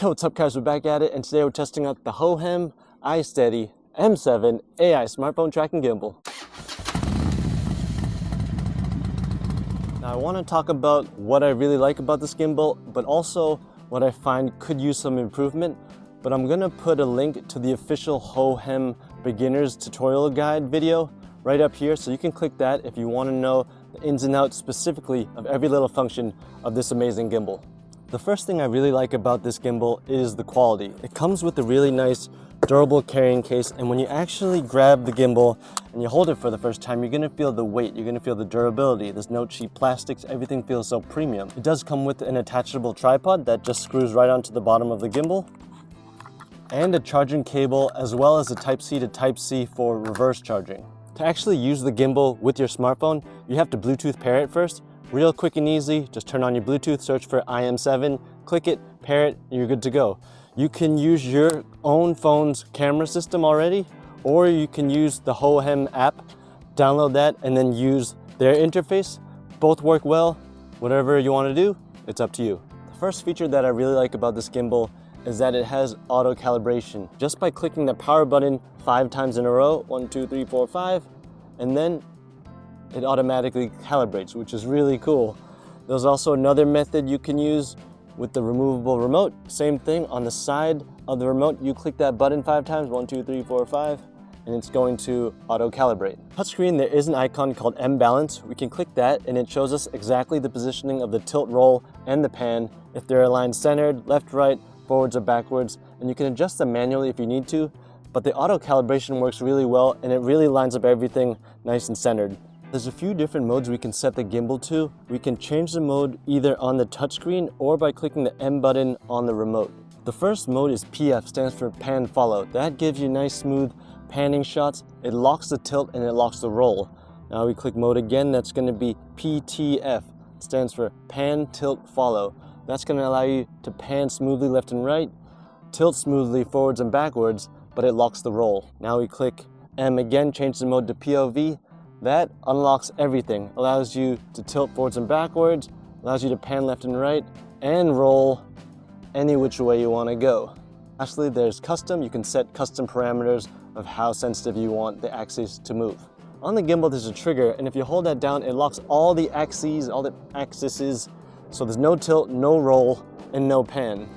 Yo, what's up guys, we're back at it, and today we're testing out the Hohem iSteady M7 AI smartphone tracking gimbal. Now I want to talk about what I really like about this gimbal, but also what I find could use some improvement. But I'm going to put a link to the official Hohem beginner's tutorial guide video right up here, so you can click that if you want to know the ins and outs specifically of every little function of this amazing gimbal. The first thing I really like about this gimbal is the quality. It comes with a really nice durable carrying case, and when you actually grab the gimbal and you hold it for the first time, you're going to feel the weight, you're going to feel the durability. There's no cheap plastics, everything feels so premium. It does come with an attachable tripod that just screws right onto the bottom of the gimbal, and a charging cable, as well as a Type-C to Type-C for reverse charging. To actually use the gimbal with your smartphone, you have to Bluetooth pair it first. Real quick and easy, just turn on your Bluetooth, search for IM7, click it, pair it, and you're good to go. You can use your own phone's camera system already, or you can use the Hohem app, download that, and then use their interface. Both work well. Whatever you want to do, it's up to you. The first feature that I really like about this gimbal is that it has auto calibration. Just by clicking the power button 5 times in a row, 1, 2, 3, 4, 5, and then it automatically calibrates, which is really cool. There's also another method you can use with the removable remote. Same thing, on the side of the remote, you click that button 5 times, 1, 2, 3, 4, 5, and it's going to auto calibrate. Touchscreen, there is an icon called M balance. We can click that and it shows us exactly the positioning of the tilt, roll, and the pan, if they're aligned centered, left, right, forwards or backwards, and you can adjust them manually if you need to, but the auto calibration works really well and it really lines up everything nice and centered. There's a few different modes we can set the gimbal to. We can change the mode either on the touchscreen or by clicking the M button on the remote. The first mode is PF, stands for pan follow. That gives you nice smooth panning shots. It locks the tilt and it locks the roll. Now we click mode again, that's going to be PTF, stands for pan tilt follow. That's going to allow you to pan smoothly left and right, tilt smoothly forwards and backwards, but it locks the roll. Now we click M again, change the mode to POV. That unlocks everything, allows you to tilt forwards and backwards, allows you to pan left and right, and roll any which way you want to go. Lastly, there's custom. You can set custom parameters of how sensitive you want the axis to move. On the gimbal, there's a trigger, and if you hold that down, it locks all the axes, so there's no tilt, no roll, and no pan.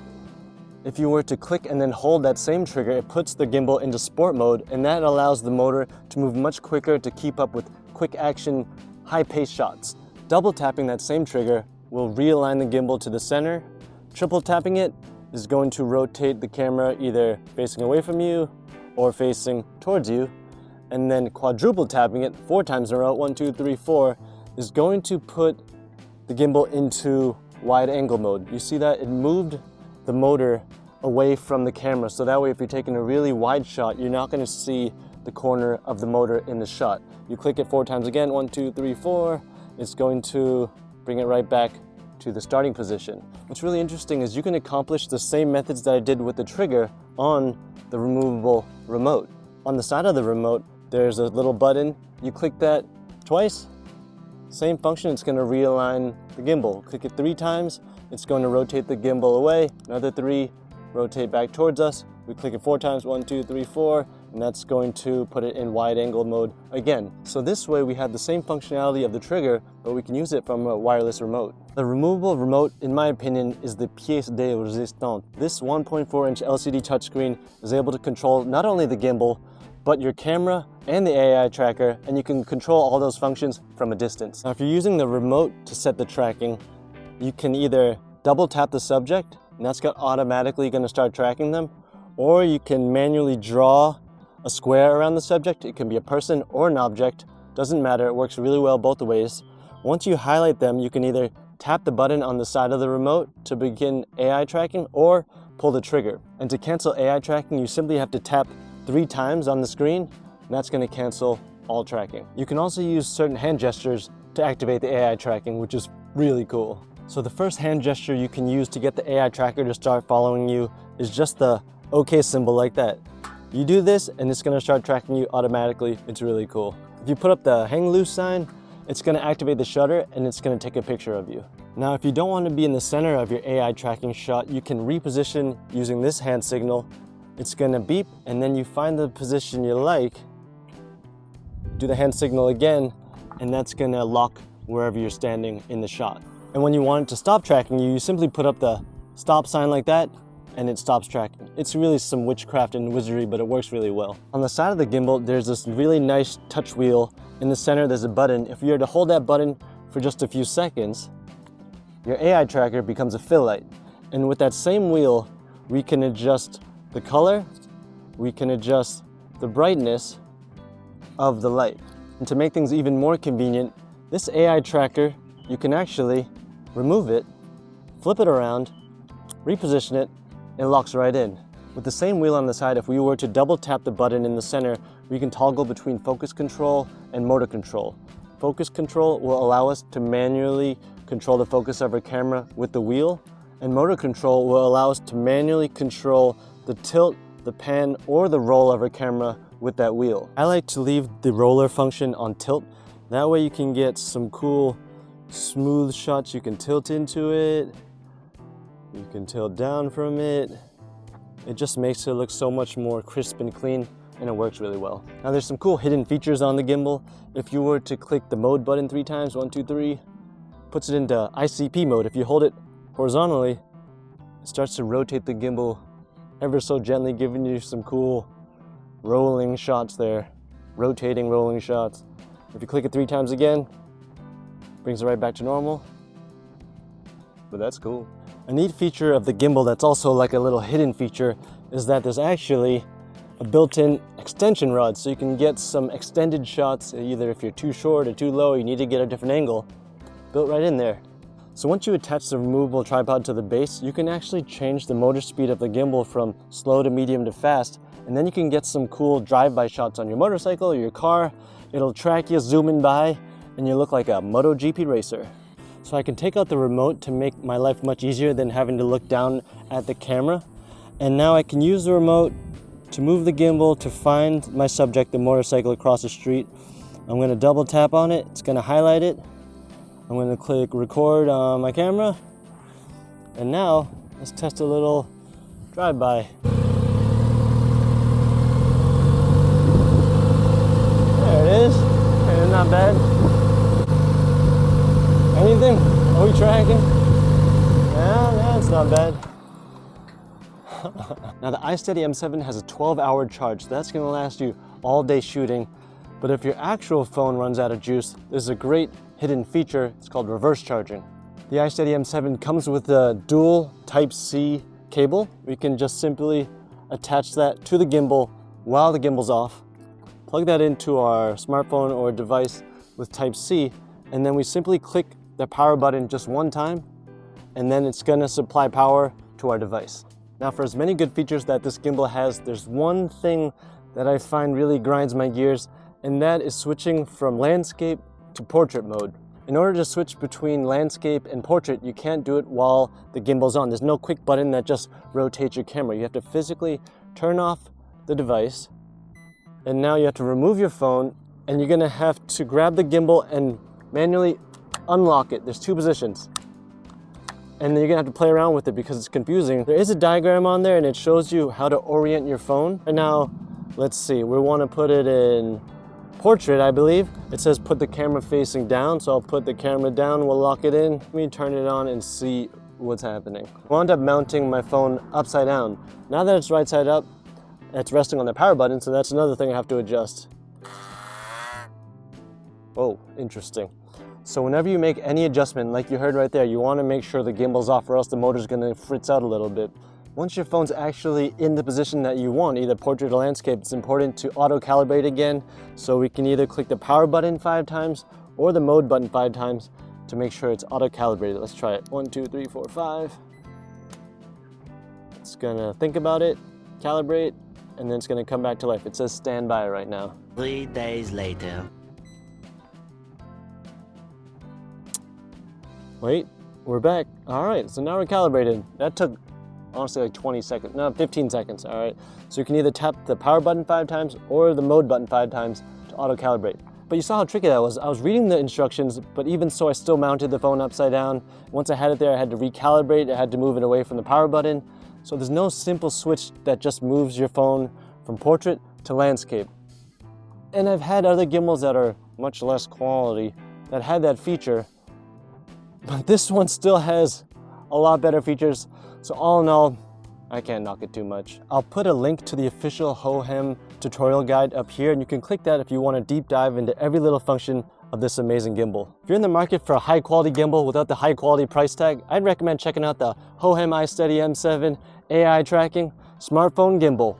If you were to click and then hold that same trigger, it puts the gimbal into sport mode, and that allows the motor to move much quicker to keep up with quick action, high-paced shots. Double tapping that same trigger will realign the gimbal to the center. Triple tapping it is going to rotate the camera either facing away from you or facing towards you. And then quadruple tapping it 4 times in a row, 1, 2, 3, 4, is going to put the gimbal into wide angle mode. You see that? It moved the motor away from the camera, so that way if you're taking a really wide shot, you're not going to see the corner of the motor in the shot. You click it 4 times again, 1, 2, 3, 4, it's going to bring it right back to the starting position. What's really interesting is you can accomplish the same methods that I did with the trigger on the removable remote. On the side of the remote, there's a little button. You click that twice, same function, it's going to realign the gimbal. Click it 3 times, it's going to rotate the gimbal away. Another 3, rotate back towards us. We click it 4 times, 1, 2, 3, 4, and that's going to put it in wide angle mode again. So this way we have the same functionality of the trigger, but we can use it from a wireless remote. The removable remote, in my opinion, is the pièce de résistance. This 1.4-inch LCD touchscreen is able to control not only the gimbal, but your camera and the AI tracker, and you can control all those functions from a distance. Now, if you're using the remote to set the tracking, you can either double tap the subject, and that's automatically going to start tracking them, or you can manually draw a square around the subject. It can be a person or an object, doesn't matter, it works really well both ways. Once you highlight them, you can either tap the button on the side of the remote to begin AI tracking, or pull the trigger. And to cancel AI tracking, you simply have to tap 3 times on the screen, and that's going to cancel all tracking. You can also use certain hand gestures to activate the AI tracking, which is really cool. So the first hand gesture you can use to get the AI tracker to start following you is just the OK symbol like that. You do this and it's going to start tracking you automatically. It's really cool. If you put up the hang loose sign, it's going to activate the shutter and it's going to take a picture of you. Now, if you don't want to be in the center of your AI tracking shot, you can reposition using this hand signal. It's gonna beep, and then you find the position you like, do the hand signal again, and that's gonna lock wherever you're standing in the shot. And when you want it to stop tracking you, you simply put up the stop sign like that, and it stops tracking. It's really some witchcraft and wizardry, but it works really well. On the side of the gimbal, there's this really nice touch wheel. In the center, there's a button. If you were to hold that button for just a few seconds, your AI tracker becomes a fill light. And with that same wheel, we can adjust the color, we can adjust the brightness of the light. And to make things even more convenient, this AI tracker, you can actually remove it, flip it around, reposition it, and it locks right in. With the same wheel on the side, if we were to double tap the button in the center, we can toggle between focus control and motor control. Focus control will allow us to manually control the focus of our camera with the wheel, and motor control will allow us to manually control the tilt, the pan, or the roll of our camera with that wheel. I like to leave the roller function on tilt. That way you can get some cool smooth shots. You can tilt into it, you can tilt down from it. It just makes it look so much more crisp and clean, and it works really well. Now there's some cool hidden features on the gimbal. If you were to click the mode button 3 times, 1, 2, 3, puts it into ICP mode. If you hold it horizontally, it starts to rotate the gimbal ever so gently, giving you some cool rolling shots there, rotating rolling shots. If you click it 3 times again, brings it right back to normal, but that's cool. A neat feature of the gimbal that's also like a little hidden feature is that there's actually a built-in extension rod, so you can get some extended shots, either if you're too short or too low, you need to get a different angle, built right in there. So once you attach the removable tripod to the base, you can actually change the motor speed of the gimbal from slow to medium to fast, and then you can get some cool drive-by shots on your motorcycle or your car. It'll track you zooming by, and you look like a MotoGP racer. So I can take out the remote to make my life much easier than having to look down at the camera. And now I can use the remote to move the gimbal to find my subject, the motorcycle across the street. I'm gonna double tap on it, it's gonna highlight it. I'm gonna click record on my camera. And now, let's test a little drive-by. There it is, and not bad. Anything? Are we tracking? No, it's not bad. Now the iSteady M7 has a 12-hour charge, so that's gonna last you all day shooting. But if your actual phone runs out of juice, there's a great hidden feature. It's called reverse charging. The iSteady M7 comes with a dual Type-C cable. We can just simply attach that to the gimbal while the gimbal's off, plug that into our smartphone or device with Type-C, and then we simply click the power button just one time, and then it's gonna supply power to our device. Now, for as many good features that this gimbal has, there's one thing that I find really grinds my gears, and that is switching from landscape to portrait mode. In order to switch between landscape and portrait, you can't do it while the gimbal's on. There's no quick button that just rotates your camera. You have to physically turn off the device, and now you have to remove your phone, and you're gonna have to grab the gimbal and manually unlock it. There's 2 positions. And then you're gonna have to play around with it because it's confusing. There is a diagram on there and it shows you how to orient your phone. And now, let's see, we wanna put it in portrait, I believe. It says put the camera facing down, so I'll put the camera down, we'll lock it in. Let me turn it on and see what's happening. I wound up mounting my phone upside down. Now that it's right side up, it's resting on the power button, so that's another thing I have to adjust. Oh, interesting. So whenever you make any adjustment, like you heard right there, you want to make sure the gimbal's off or else the motor's going to fritz out a little bit. Once your phone's actually in the position that you want, either portrait or landscape, it's important to auto-calibrate again. So we can either click the power button 5 times or the mode button 5 times to make sure it's auto-calibrated. Let's try it. 1, 2, 3, 4, 5. It's going to think about it, calibrate, and then it's going to come back to life. It says standby right now. 3 days later. Wait, we're back. All right, so now we're calibrated. That took honestly like 20 seconds, no, 15 seconds, all right? So you can either tap the power button 5 times or the mode button 5 times to auto-calibrate. But you saw how tricky that was. I was reading the instructions, but even so I still mounted the phone upside down. Once I had it there, I had to recalibrate, I had to move it away from the power button. So there's no simple switch that just moves your phone from portrait to landscape. And I've had other gimbals that are much less quality that had that feature, but this one still has a lot better features. So all in all, I can't knock it too much. I'll put a link to the official Hohem tutorial guide up here, and you can click that if you want to deep dive into every little function of this amazing gimbal. If you're in the market for a high quality gimbal without the high quality price tag, I'd recommend checking out the Hohem iSteady M7 AI tracking smartphone gimbal.